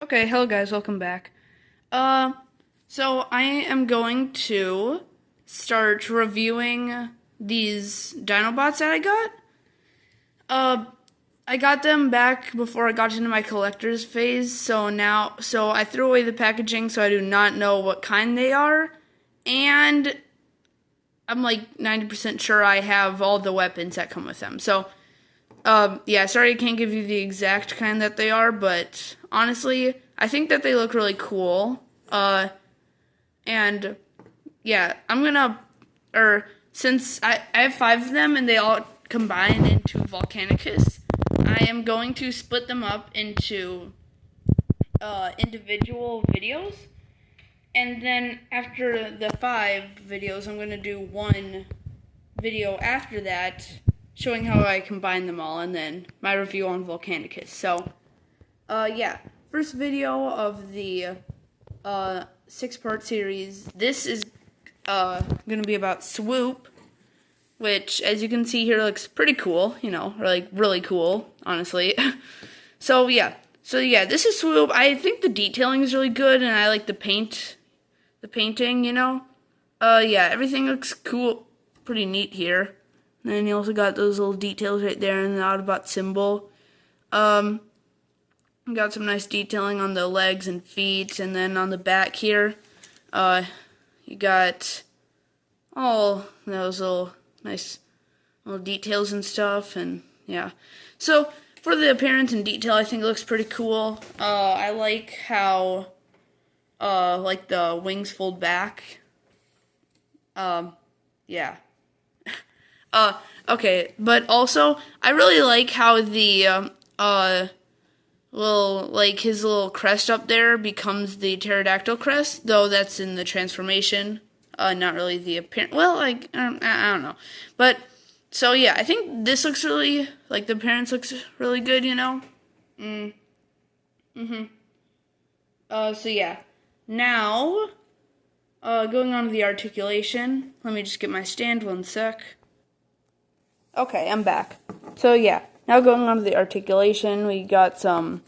Okay, hello guys, welcome back. Uh, so I am going to start reviewing these dinobots that I got. Uh, I got them back before I got into my collector's phase, so I threw away the packaging, so I do not know what kind they are, and I'm like 90% sure I have all the weapons that come with them. So, yeah, sorry I can't give you the exact kind that they are, but honestly, I think that they look really cool. And yeah, since I have five of them and they all combine into Volcanicus, I am going to split them up into individual videos. And then after the 5 videos, I'm going to do one video after that showing how I combine them all, and then my review on Volcanicus. So, yeah, first video of the 6-part series. This is going to be about Swoop, which, as you can see here, looks pretty cool, like really cool, honestly. So, yeah. This is Swoop. I think the detailing is really good, and I like the painting, yeah, everything looks cool, pretty neat here. And then you also got those little details right there in the Autobot symbol. Got some nice detailing on the legs and feet, and then on the back here, you got all those little nice little details and stuff, and yeah. So for the appearance and detail, I think it looks pretty cool. I like how like the wings fold back. Yeah. Okay, but also I really like how the his little crest up there becomes the pterodactyl crest, though that's in the transformation. Not really the appearance. Well, like I don't know, but so yeah, I think this looks really like the appearance looks really good. So yeah, now going on to the articulation. Let me just get my stand 1 sec. Okay, I'm back. So yeah, now going on to the articulation, we got some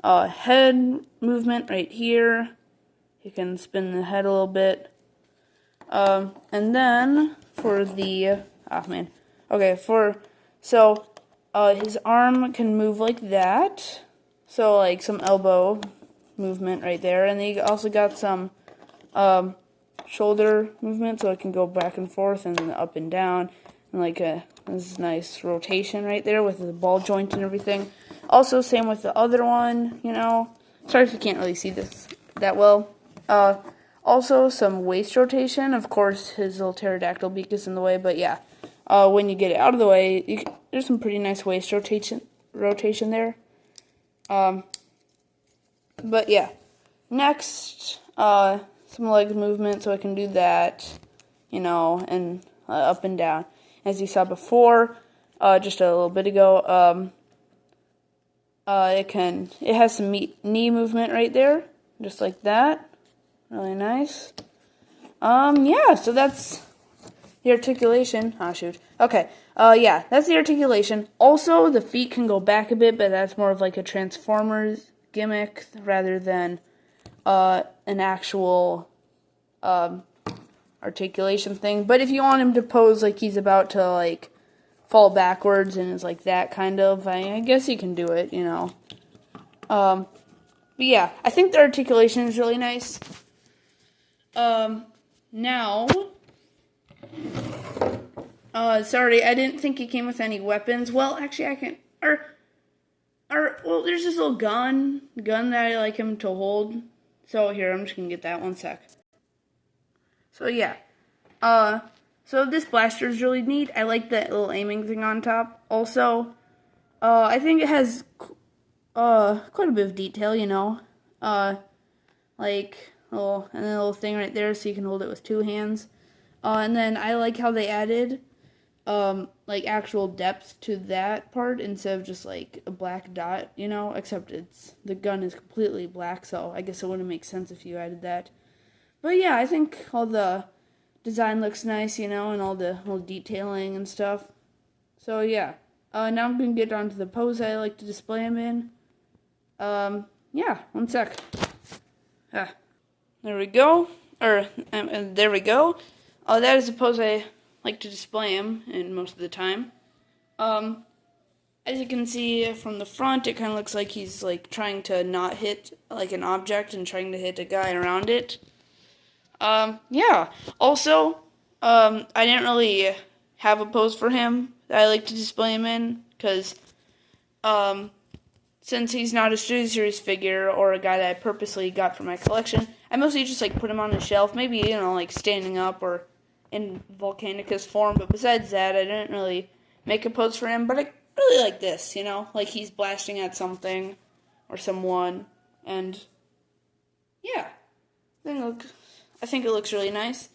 head movement right here. You can spin the head a little bit. And then for the his arm can move like that. So like some elbow movement right there, and then you also got some shoulder movement, so it can go back and forth and up and down, and like this nice rotation right there with the ball joint and everything. Also, same with the other one, Sorry if you can't really see this that well. Also, some waist rotation. Of course, his little pterodactyl beak is in the way, but yeah. When you get it out of the way, there's some pretty nice waist rotation there. But yeah. Next, some leg movement, so I can do that, and up and down. As you saw before, just a little bit ago, it has some knee movement right there, just like that. Really nice. Yeah, so that's the articulation. Oh, shoot. Okay, yeah, that's the articulation. Also, the feet can go back a bit, but that's more of like a Transformers gimmick rather than an actual articulation thing. But if you want him to pose like he's about to like fall backwards and is like that kind of, I guess you can do it, But yeah, I think the articulation is really nice. Now, sorry, I didn't think he came with any weapons. Well, actually, I can, well, there's this little gun that I like him to hold. So here, I'm just gonna get that 1 sec. So yeah, so this blaster is really neat. I like that little aiming thing on top. Also, I think it has, quite a bit of detail, like, and then a little thing right there so you can hold it with 2 hands. And then I like how they added, like actual depth to that part instead of just like a black dot, except the gun is completely black, so I guess it wouldn't make sense if you added that. But yeah, I think all the design looks nice, and all the little detailing and stuff. So yeah, now I'm going to get on to the pose I like to display him in. yeah, one sec. There we go. There we go. That is the pose I like to display him in most of the time. As you can see from the front, it kind of looks like he's like trying to not hit like an object and trying to hit a guy around it. Yeah. Also, I didn't really have a pose for him that I like to display him in, because, since he's not a Studio Series figure or a guy that I purposely got for my collection, I mostly just like put him on a shelf, maybe, you know, like standing up or in Volcanicus form, but besides that, I didn't really make a pose for him, but I really like this, you know, like he's blasting at something or someone, and yeah, I think it looks really nice.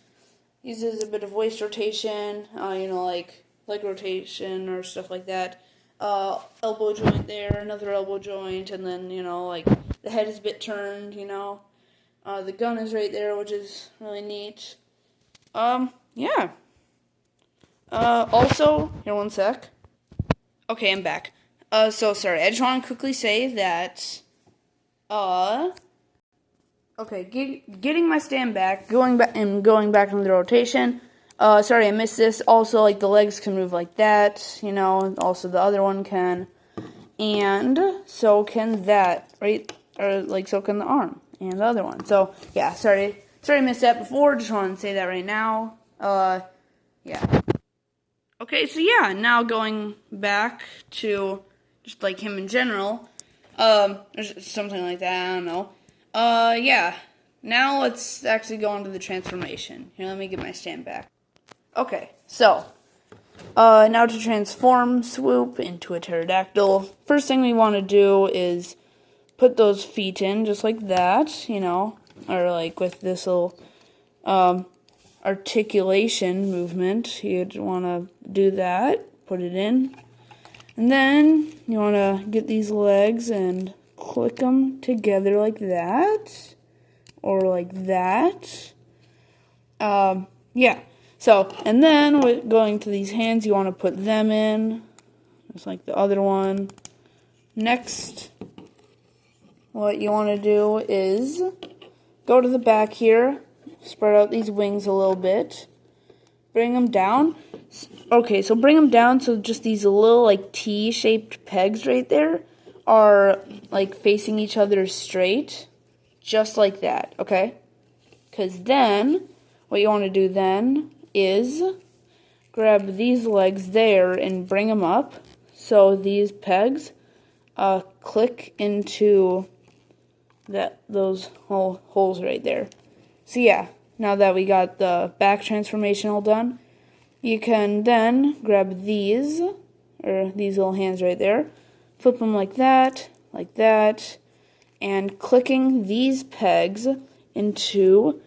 Uses a bit of waist rotation, you know, like leg rotation or stuff like that. Elbow joint there, another elbow joint, and then, you know, like the head is a bit turned, you know. The gun is right there, which is really neat. Yeah. Also, here, one sec. Okay, I'm back. So sorry, I just want to quickly say that, okay, getting my stand back, going back into the rotation. Sorry, I missed this. Also, like, the legs can move like that, you know, also the other one can. And so can that, right? Or, like, so can the arm and the other one. So, yeah, sorry I missed that before. Just want to say that right now. Yeah. Okay, so yeah, now going back to just like him in general, or something like that, I don't know. Yeah, now let's actually go on to the transformation. Here, let me get my stand back. Okay, so, now to transform Swoop into a pterodactyl, first thing we want to do is put those feet in, just like that, you know, or like with this little, articulation movement. You'd want to do that, put it in, and then you want to get these legs and click them together like that, or like that. Yeah, so, and then with going to these hands, you want to put them in, just like the other one. Next, what you want to do is go to the back here, spread out these wings a little bit, bring them down. Okay, so bring them down so just these little, like, T-shaped pegs right there are, like, facing each other straight, just like that, okay? Because then, what you want to do then is grab these legs there and bring them up so these pegs click into those holes right there. So yeah, now that we got the back transformation all done, you can then grab these, or these little hands right there, flip them like that, and clicking these pegs into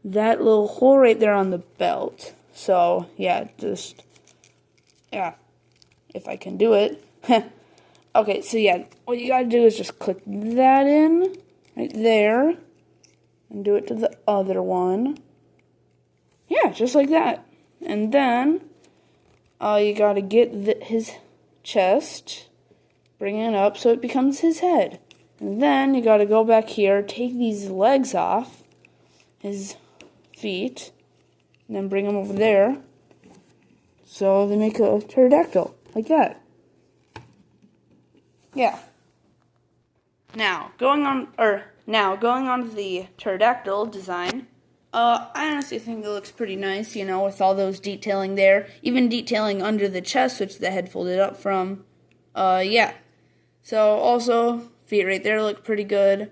that little hole right there on the belt. So yeah, if I can do it. Okay, so yeah, what you gotta do is just click that in, right there, and do it to the other one. Yeah, just like that. And then, you gotta get his chest, bring it up so it becomes his head. And then you gotta go back here, take these legs off, his feet, and then bring them over there, so they make a pterodactyl, like that. Yeah. Now, going on to the pterodactyl design, I honestly think it looks pretty nice, you know, with all those detailing there. Even detailing under the chest, which the head folded up from. Yeah. So, also, feet right there look pretty good.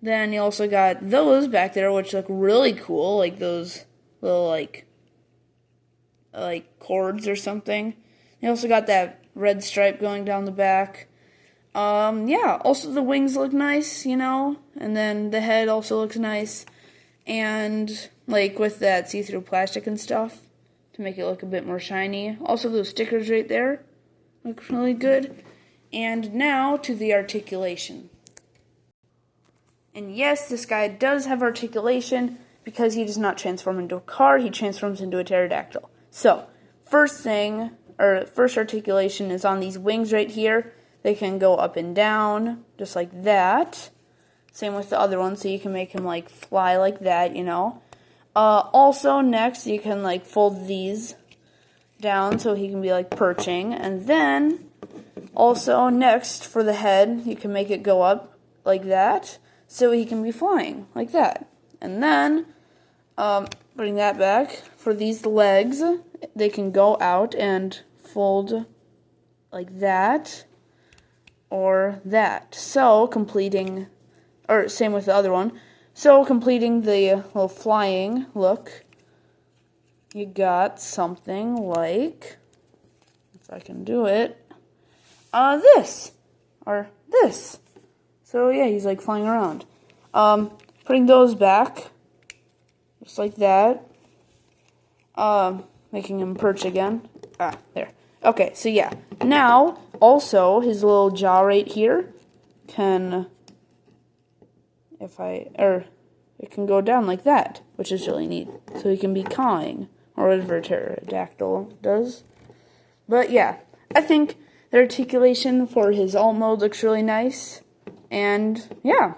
Then you also got those back there, which look really cool, like those little, like cords or something. You also got that red stripe going down the back. Yeah, also the wings look nice, you know, and then the head also looks nice, and, like, with that see-through plastic and stuff, to make it look a bit more shiny. Also, those stickers right there look really good. And now, to the articulation. And yes, this guy does have articulation, because he does not transform into a car, he transforms into a pterodactyl. So, first articulation is on these wings right here. They can go up and down, just like that. Same with the other one, so you can make him, like, fly like that, you know. Also, next, you can, like, fold these down so he can be, like, perching. And then, also, next, for the head, you can make it go up like that so he can be flying like that. And then, bring that back. For these legs, they can go out and fold like that or that. So, completing... or same with the other one. So, completing the little flying look, you got something like, if I can do it, this, or this. So, yeah, he's, like, flying around. Putting those back, just like that. Making him perch again. There. Okay, so, yeah. Now, also, his little jaw right here can... it can go down like that, which is really neat. So he can be cawing, or whatever a pterodactyl does. But yeah, I think the articulation for his alt mode looks really nice. And yeah.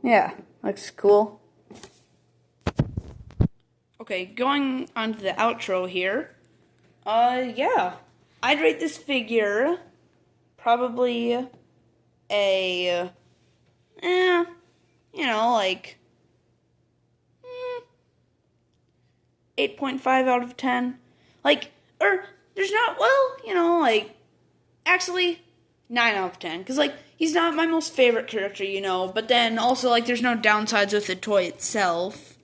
Yeah, looks cool. Okay, going on to the outro here. Yeah. I'd rate this figure probably a, like 8.5 out of 10. Like, or there's not, well, like, actually 9 out of 10. Because, like, he's not my most favorite character, but then also, like, there's no downsides with the toy itself.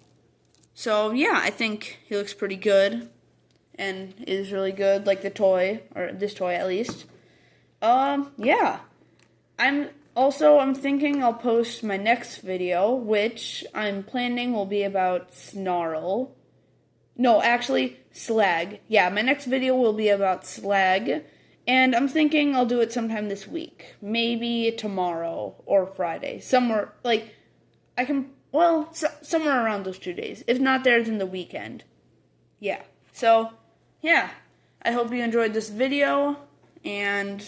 So, yeah, I think he looks pretty good and is really good, like the toy, or this toy at least. Yeah. I'm thinking I'll post my next video, which I'm planning will be about Snarl. No, actually, Slag. Yeah, my next video will be about Slag, and I'm thinking I'll do it sometime this week. Maybe tomorrow or Friday. Somewhere, like, somewhere around those 2 days. If not there, then the weekend. Yeah. So, yeah. I hope you enjoyed this video, and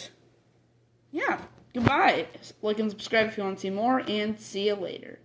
yeah. Goodbye. Like and subscribe if you want to see more, and see you later.